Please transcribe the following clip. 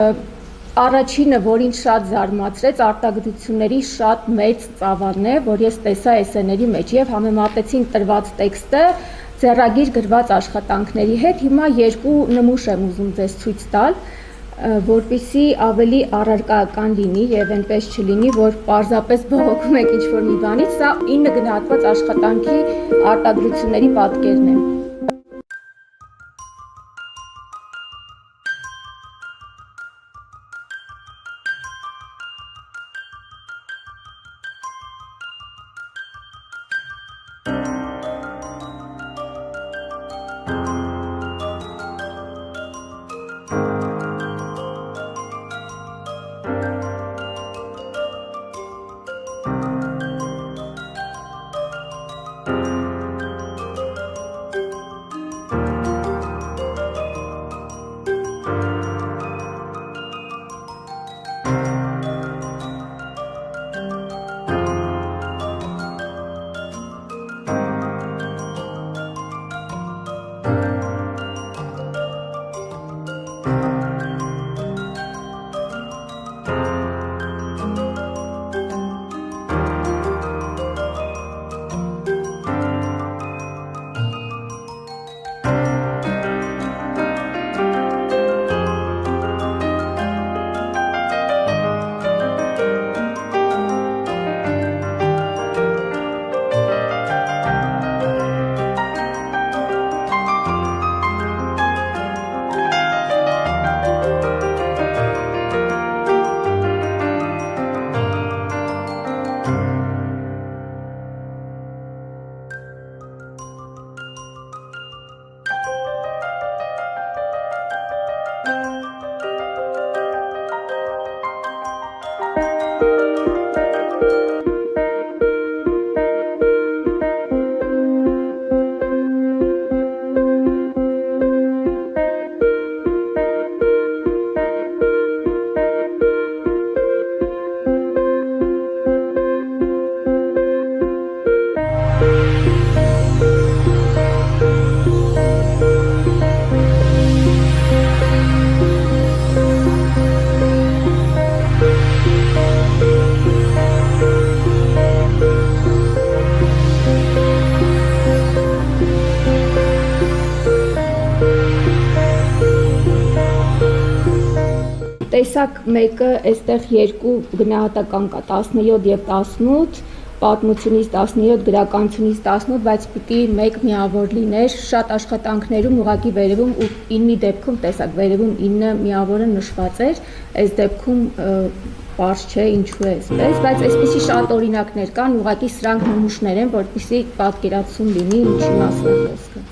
Առաջինը, որին շատ զարմացրեց, արտագործությունների շատ մեծ ծավալն է, որ ես տեսա էսսեների մեջ եւ համեմատեցինք տրված տեքստը ձեռագիր գրված աշխատանքների հետ։ Հիմա երկու նմուշ եմ ուզում ձեզ ցույց տալ, որպեսզի ավելի առարկայական լինի եւ այնպես չլինի, որ պարզապես բողոքում եք ինչ-որ մի բանից։ Սա 9 գնահատված աշխատանքի արտադրությունների պատկերն է։ Տեսակ մեկը, այստեղ երկու գնահատական կա, 17 եւ 18, պատմությունից 17, գրականությունից 18, բայց պիտի մեկ միավոր լիներ, շատ աշխատանքներում ուղղակի վերևում ու 9-ի դեպքում տեսակ, վերևում 9 միավորը նշված էր, այս դեպքում պարզ չէ ինչու է այսպես, բայց այսպիսի շատ օրինակներ կան, ուղղակի սրանք նմուշներ են, որպեսզի պատկերացում լինի ինչի մասին է խոսքը։